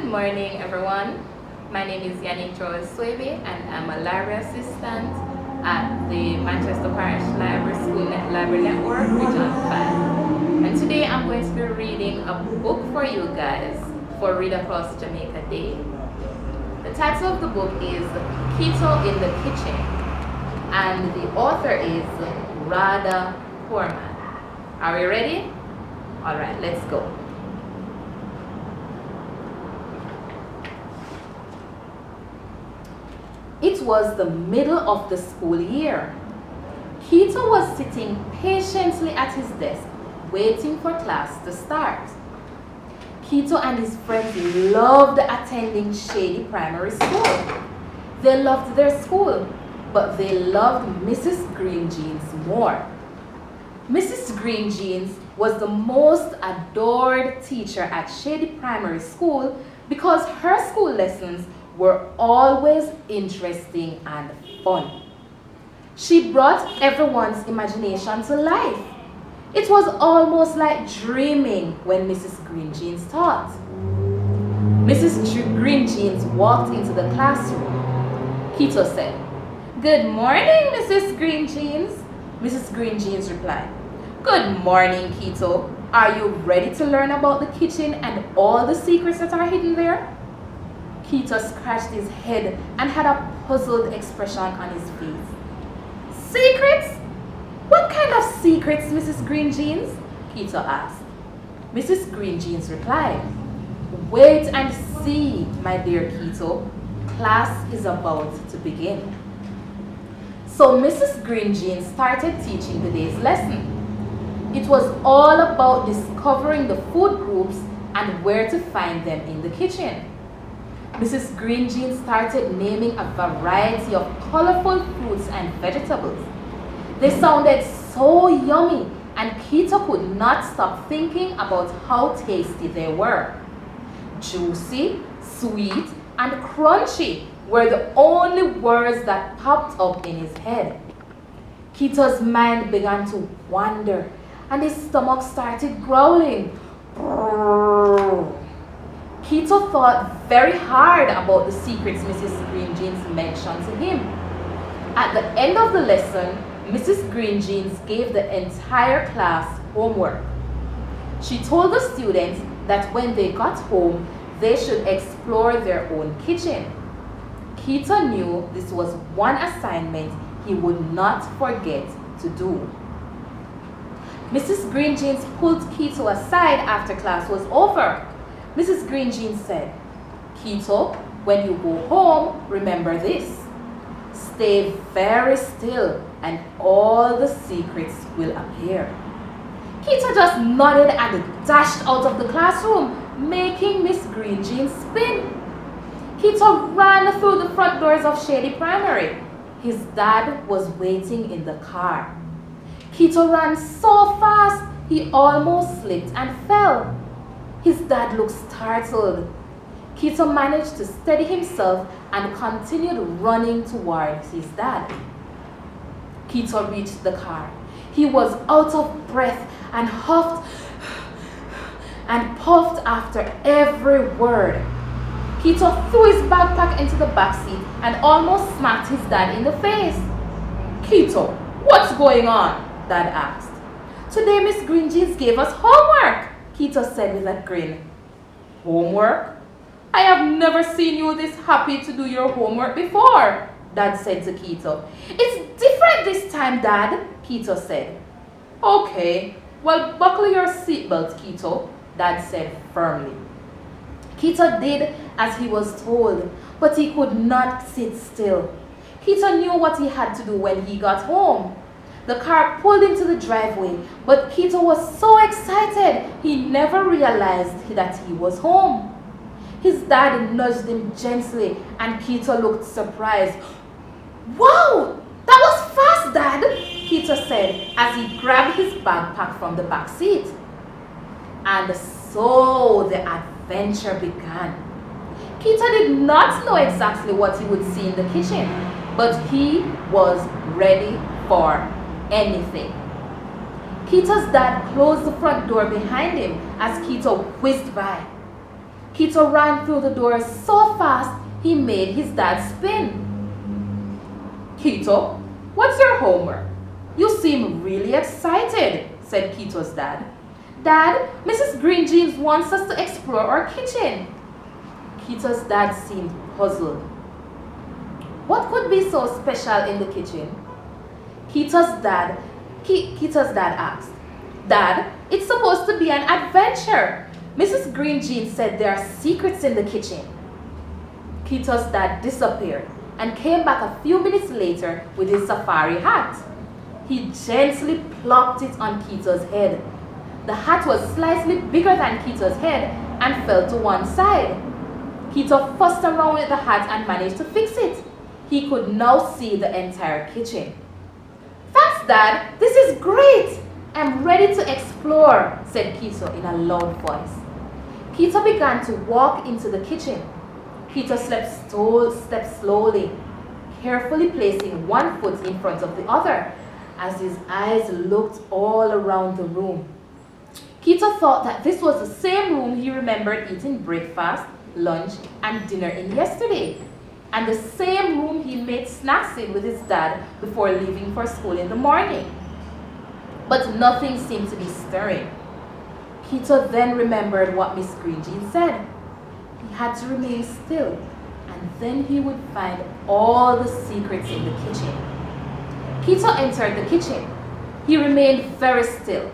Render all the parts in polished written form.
Good morning, everyone. My name is Yannick Joel Swebe, and I'm a library assistant at the Manchester Parish Library School Library Network, Region 5. And today I'm going to be reading a book for you guys for Read Across Jamaica Day. The title of the book is Kito in the Kitchen, and the author is Rada Poorman. Are we ready? All right, let's go. It was the middle of the school year. Kito was sitting patiently at his desk, waiting for class to start. Kito and his friends loved attending Shady Primary School. They loved their school, but they loved Mrs. Green Jeans more. Mrs. Green Jeans was the most adored teacher at Shady Primary School because her school lessons were always interesting and fun. She brought everyone's imagination to life. It was almost like dreaming when Mrs. Green Jeans taught. Mrs. Green Jeans walked into the classroom. Kito said, "Good morning, Mrs. Green Jeans." Mrs. Green Jeans replied, "Good morning, Kito. Are you ready to learn about the kitchen and all the secrets that are hidden there?" Kito scratched his head and had a puzzled expression on his face. "Secrets? What kind of secrets, Mrs. Green Jeans?" Kito asked. Mrs. Green Jeans replied, "Wait and see, my dear Kito. Class is about to begin." So Mrs. Green Jeans started teaching the day's lesson. It was all about discovering the food groups and where to find them in the kitchen. Mrs. Green Jeans started naming a variety of colorful fruits and vegetables. They sounded so yummy, and Kito could not stop thinking about how tasty they were. Juicy, sweet, and crunchy were the only words that popped up in his head. Kito's mind began to wander, and his stomach started growling. Kito thought very hard about the secrets Mrs. Green Jeans mentioned to him. At the end of the lesson, Mrs. Green Jeans gave the entire class homework. She told the students that when they got home, they should explore their own kitchen. Kito knew this was one assignment he would not forget to do. Mrs. Green Jeans pulled Kito aside after class was over. Mrs. Green Jeans said, "Kito, when you go home, remember this. Stay very still and all the secrets will appear." Kito just nodded and dashed out of the classroom, making Miss Green Jeans spin. Kito ran through the front doors of Shady Primary. His dad was waiting in the car. Kito ran so fast, he almost slipped and fell. His dad looked startled. Kito managed to steady himself and continued running towards his dad. Kito reached the car. He was out of breath and huffed and puffed after every word. Kito threw his backpack into the back seat and almost smacked his dad in the face. "Kito, what's going on?" Dad asked. "Today Miss Green Jeans gave us homework," Kito said with a grin. "Homework? I have never seen you this happy to do your homework before," Dad said to Kito. "It's different this time, Dad," Kito said. "Okay, well, buckle your seatbelt, Kito," Dad said firmly. Kito did as he was told, but he could not sit still. Kito knew what he had to do when he got home. The car pulled into the driveway, but Kito was so excited he never realized that he was home. His dad nudged him gently, and Kito looked surprised. "Wow, that was fast, Dad," Kito said as he grabbed his backpack from the back seat. And so the adventure began. Kito did not know exactly what he would see in the kitchen, but he was ready for anything. Kito's dad closed the front door behind him as Kito whizzed by. Kito ran through the door so fast he made his dad spin. "Kito, what's your homework? You seem really excited," said Kito's dad. "Dad, Mrs. Green Jeans wants us to explore our kitchen." Kito's dad seemed puzzled. What could be so special in the kitchen? Kito's dad asked. "Dad, it's supposed to be an adventure. Mrs. Green Jeans said there are secrets in the kitchen." Kito's dad disappeared and came back a few minutes later with his safari hat. He gently plopped it on Kito's head. The hat was slightly bigger than Kito's head and fell to one side. Kito fussed around with the hat and managed to fix it. He could now see the entire kitchen. "Thanks, Dad. This is great. I'm ready to explore," said Kito in a loud voice. Kito began to walk into the kitchen. Kito stepped slowly, carefully placing one foot in front of the other as his eyes looked all around the room. Kito thought that this was the same room he remembered eating breakfast, lunch, and dinner in yesterday, and the same room he made snacks in with his dad before leaving for school in the morning. But nothing seemed to be stirring. Kito then remembered what Miss Green Jean said. He had to remain still, and then he would find all the secrets in the kitchen. Kito entered the kitchen. He remained very still.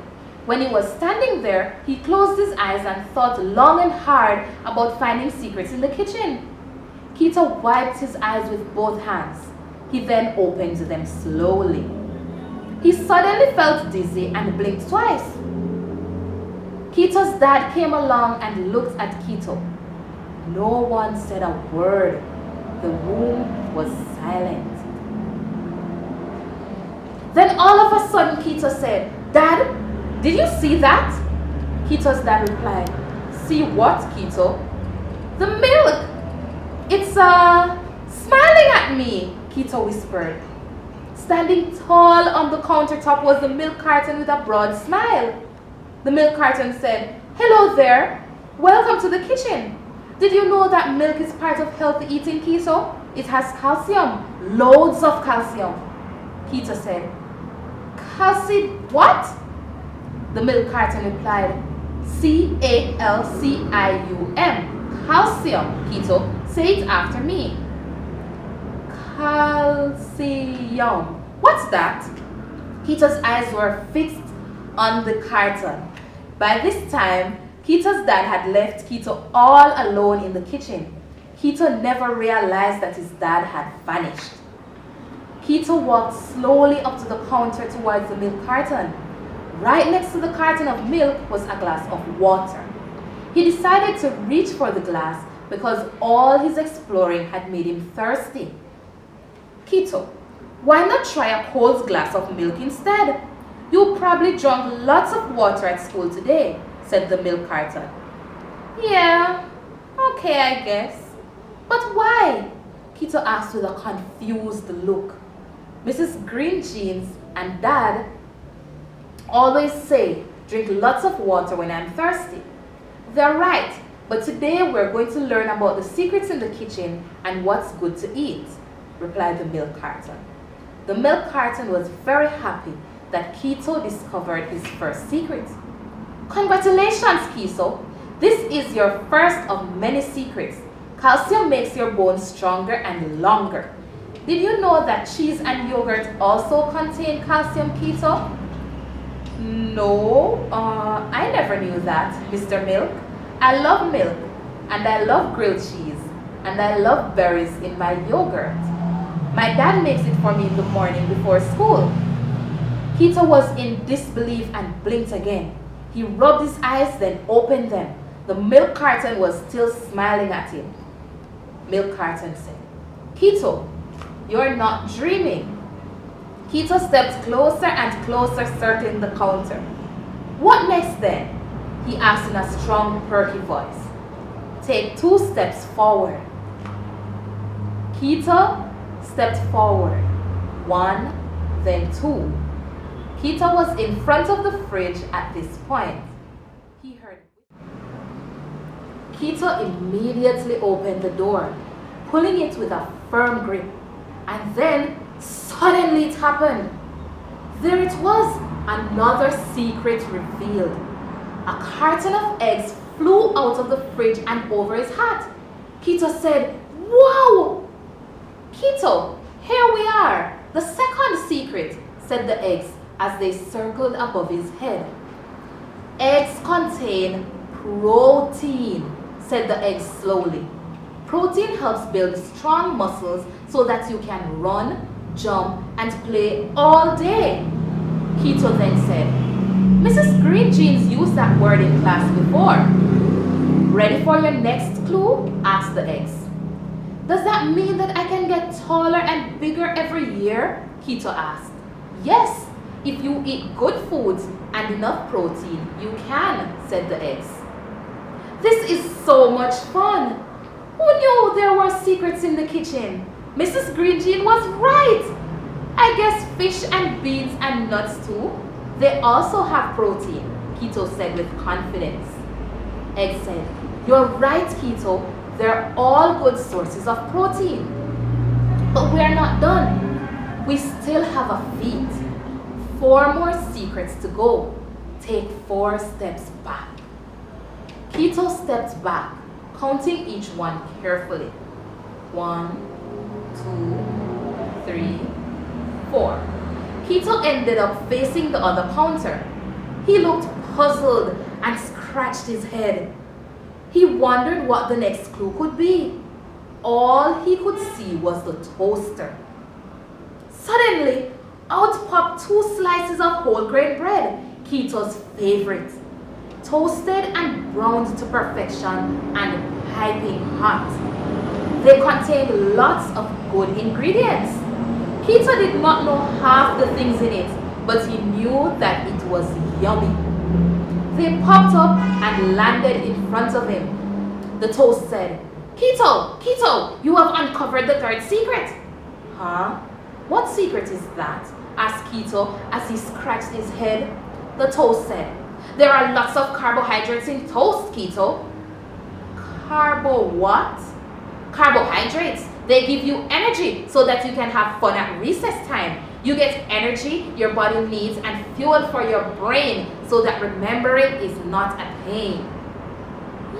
When he was standing there, he closed his eyes and thought long and hard about finding secrets in the kitchen. Kito wiped his eyes with both hands. He then opened them slowly. He suddenly felt dizzy and blinked twice. Kito's dad came along and looked at Kito. No one said a word. The room was silent. Then all of a sudden Kito said, "Dad, did you see that?" Kito's dad replied, "See what, Kito?" "The milk! It's smiling at me," Kito whispered. Standing tall on the countertop was the milk carton with a broad smile. The milk carton said, "Hello there. Welcome to the kitchen. Did you know that milk is part of healthy eating, Kito? It has calcium, loads of calcium." Kito said, "What?" The milk carton replied, "Calcium. Calcium, Kito. Say it after me." Calcium. What's that? Kito's eyes were fixed on the carton. By this time, Kito's dad had left Kito all alone in the kitchen. Kito never realized that his dad had vanished. Kito walked slowly up to the counter towards the milk carton. Right next to the carton of milk was a glass of water. He decided to reach for the glass because all his exploring had made him thirsty. "Kito, why not try a cold glass of milk instead? You probably drank lots of water at school today," said the milk carton. "Yeah, okay, I guess. But why?" Kito asked with a confused look. Mrs. Green Jeans and Dad always say, "Drink lots of water when I'm thirsty." They're right, but today we're going to learn about the secrets in the kitchen and what's good to eat, replied the milk carton. The milk carton was very happy that Kito discovered his first secret. "Congratulations, Kito. This is your first of many secrets. Calcium makes your bones stronger and longer. Did you know that cheese and yogurt also contain calcium, Kito?" "No, I never knew that, Mr. Milk. I love milk, and I love grilled cheese, and I love berries in my yogurt. My dad makes it for me in the morning before school." Kito was in disbelief and blinked again. He rubbed his eyes, then opened them. The milk carton was still smiling at him. Milk carton said, "Kito, you're not dreaming." Kito stepped closer and closer, circling the counter. "What next then?" he asked in a strong, perky voice. "Take 2 steps forward." Kito stepped forward. 1, then 2. Kito was in front of the fridge at this point. Kito immediately opened the door, pulling it with a firm grip, and then suddenly it happened. There it was, another secret revealed. A carton of eggs flew out of the fridge and over his hat. Kito said, "Wow!" "Kito, here we are, the second secret," said the eggs as they circled above his head. "Eggs contain protein," said the eggs slowly. "Protein helps build strong muscles so that you can run, jump, and play all day." Kito then said, "Mrs. Green Jeans used that word in class before." "Ready for your next clue?" asked the eggs. "Does that mean that I can get taller and bigger every year?" Kito asked. "Yes, if you eat good foods and enough protein, you can," said the eggs. "This is so much fun! Who knew there were secrets in the kitchen? Mrs. Green Jean was right! I guess fish and beans and nuts too. They also have protein," Kito said with confidence. Egg said, "You're right, Kito. They're all good sources of protein. But we're not done. We still have a feat. 4 more secrets to go. Take 4 steps back." Kito stepped back, counting each one carefully. 1, 2, 3, 4. Kito ended up facing the other counter. He looked puzzled and scratched his head. He wondered what the next clue could be. All he could see was the toaster. Suddenly, out popped 2 slices of whole grain bread, Kito's favorite. Toasted and browned to perfection and piping hot. They contained lots of good ingredients. Kito did not know half the things in it, but he knew that it was yummy. They popped up and landed in front of him. The toast said, "Kito, Kito, you have uncovered the 3rd secret." "Huh? What secret is that?" asked Kito as he scratched his head. The toast said, "There are lots of carbohydrates in toast, Kito." "Carbo what?" "Carbohydrates. They give you energy so that you can have fun at recess time. You get energy your body needs and fuel for your brain so that remembering is not a pain."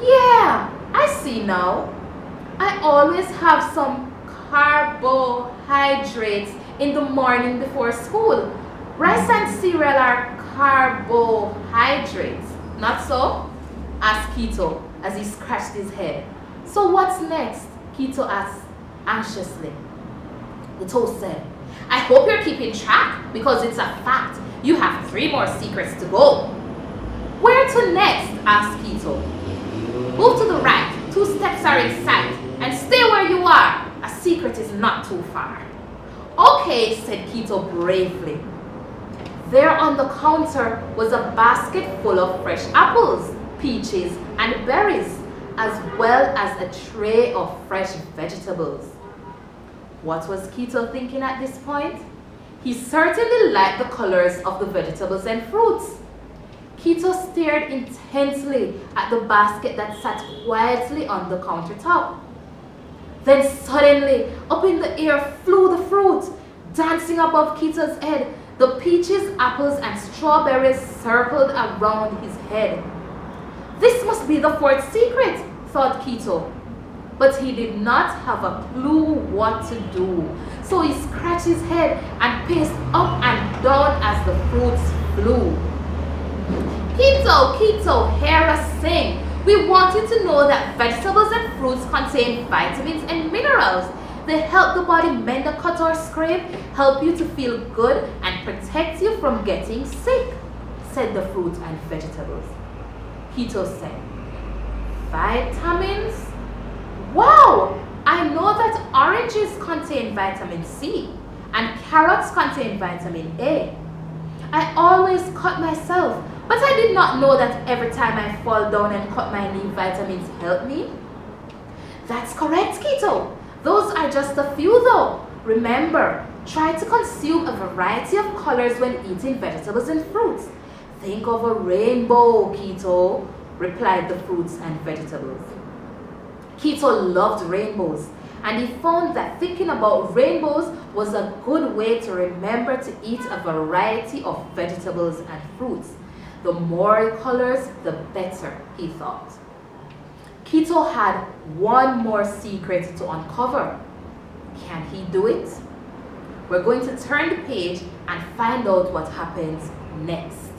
"Yeah, I see now. I always have some carbohydrates in the morning before school. Rice and cereal are carbohydrates, not so?" asked Kito as he scratched his head. "So what's next?" Kito asked anxiously. The toast said, "I hope you're keeping track because it's a fact. You have 3 more secrets to go." "Where to next?" asked Kito. "Move to the right. 2 steps are in sight. And stay where you are. A secret is not too far." "Okay," said Kito bravely. There on the counter was a basket full of fresh apples, peaches, and berries, as well as a tray of fresh vegetables. What was Kito thinking at this point? He certainly liked the colors of the vegetables and fruits. Kito stared intensely at the basket that sat quietly on the countertop. Then suddenly, up in the air flew the fruit, dancing above Kito's head. The peaches, apples, and strawberries circled around his head. "This must be the 4th secret," thought Kito. But he did not have a clue what to do. So he scratched his head and paced up and down as the fruits flew. "Kito, Kito, hear us sing. We want you to know that vegetables and fruits contain vitamins and minerals. They help the body mend a cut or scrape, help you to feel good, and protect you from getting sick," said the fruits and vegetables. Kito said, "Vitamins? Wow! I know that oranges contain vitamin C and carrots contain vitamin A. I always cut myself, but I did not know that every time I fall down and cut my knee, vitamins help me." "That's correct, Kito. Those are just a few though. Remember, try to consume a variety of colors when eating vegetables and fruits. Think of a rainbow, Kito," replied the fruits and vegetables. Kito loved rainbows, and he found that thinking about rainbows was a good way to remember to eat a variety of vegetables and fruits. The more colors, the better, he thought. Kito had one more secret to uncover. Can he do it? We're going to turn the page and find out what happens next.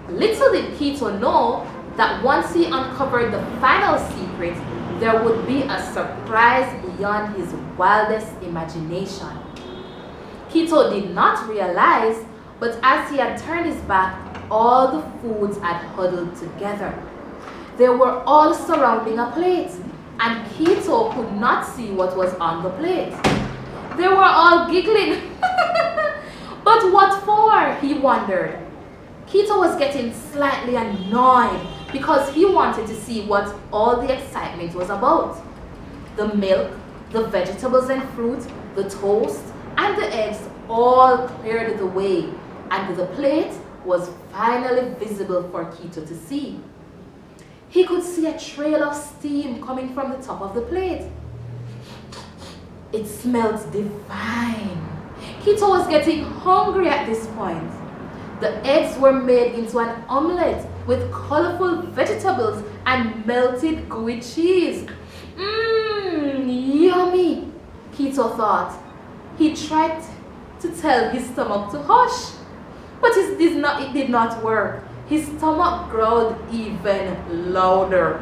Little did Kito know that once he uncovered the final secret, there would be a surprise beyond his wildest imagination. Kito did not realize, but as he had turned his back, all the foods had huddled together. They were all surrounding a plate, and Kito could not see what was on the plate. They were all giggling. But what for? He wondered. Kito was getting slightly annoyed because he wanted to see what all the excitement was about. The milk, the vegetables and fruit, the toast, and the eggs all cleared the way, and the plate was finally visible for Kito to see. He could see a trail of steam coming from the top of the plate. It smelled divine. Kito was getting hungry at this point. The eggs were made into an omelette with colorful vegetables and melted gooey cheese. Yummy, Kito thought. He tried to tell his stomach to hush, but it did not work. His stomach growled even louder.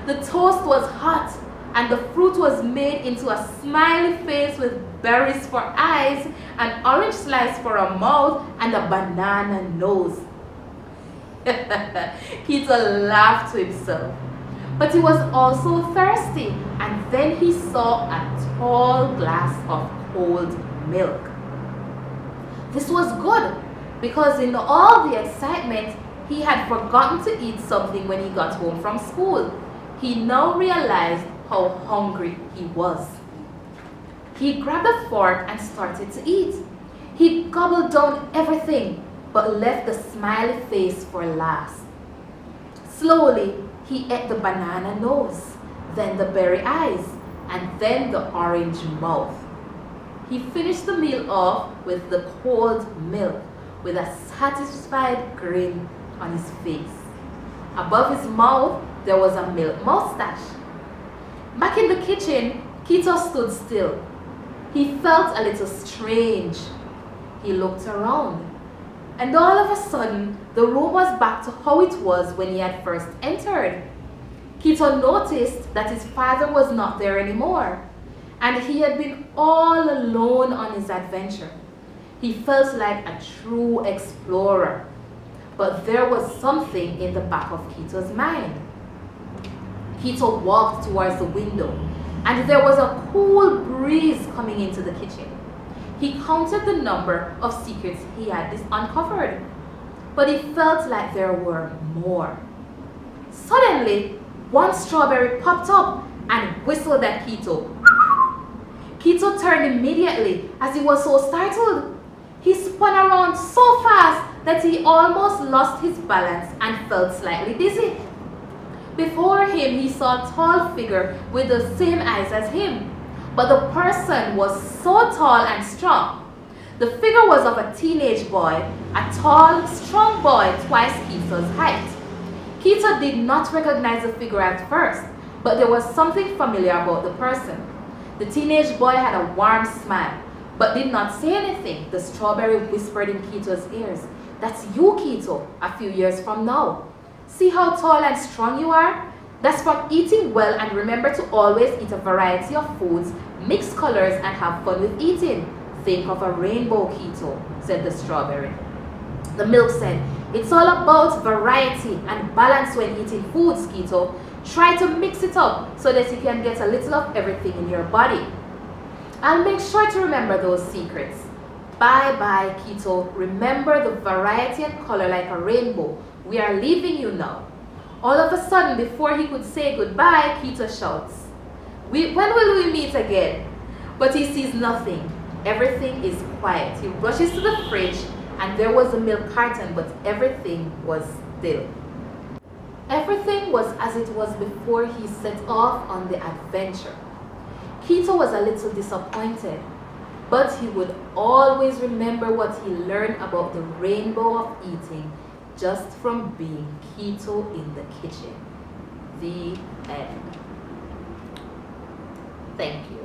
The toast was hot, and the fruit was made into a smiley face with berries for eyes, an orange slice for a mouth, and a banana nose. Kito laughed to himself. But he was also thirsty, and then he saw a tall glass of cold milk. This was good, because in all the excitement, he had forgotten to eat something when he got home from school. He now realized how hungry he was. He grabbed a fork and started to eat. He gobbled down everything, but left the smiley face for last. Slowly, he ate the banana nose, then the berry eyes, and then the orange mouth. He finished the meal off with the cold milk, with a satisfied grin on his face. Above his mouth, there was a milk mustache. Back in the kitchen, Kito stood still. He felt a little strange. He looked around, and all of a sudden, the room was back to how it was when he had first entered. Kito noticed that his father was not there anymore, and he had been all alone on his adventure. He felt like a true explorer, but there was something in the back of Kito's mind. Kito walked towards the window, and there was a cool breeze coming into the kitchen. He counted the number of secrets he had uncovered, but he felt like there were more. Suddenly, one strawberry popped up and whistled at Kito. Kito turned immediately as he was so startled. He spun around so fast that he almost lost his balance and felt slightly dizzy. Before him, he saw a tall figure with the same eyes as him, but the person was so tall and strong. The figure was of a teenage boy, a tall, strong boy twice Kito's height. Kito did not recognize the figure at first, but there was something familiar about the person. The teenage boy had a warm smile, but did not say anything. The strawberry whispered in Kito's ears, "That's you, Kito, a few years from now. See how tall and strong you are? That's from eating well, and remember to always eat a variety of foods, mix colors, and have fun with eating. Think of a rainbow, Kito," said the strawberry. The milk said, "It's all about variety and balance when eating foods, Kito. Try to mix it up so that you can get a little of everything in your body. I'll make sure to remember those secrets. Bye-bye, Kito. Remember the variety and color like a rainbow. We are leaving you now." All of a sudden, before he could say goodbye, Kito shouts, "When will we meet again?" But he sees nothing. Everything is quiet. He rushes to the fridge, and there was a milk carton, but everything was still. Everything was as it was before he set off on the adventure. Kito was a little disappointed, but he would always remember what he learned about the rainbow of eating just from being Kito in the kitchen. The end. Thank you.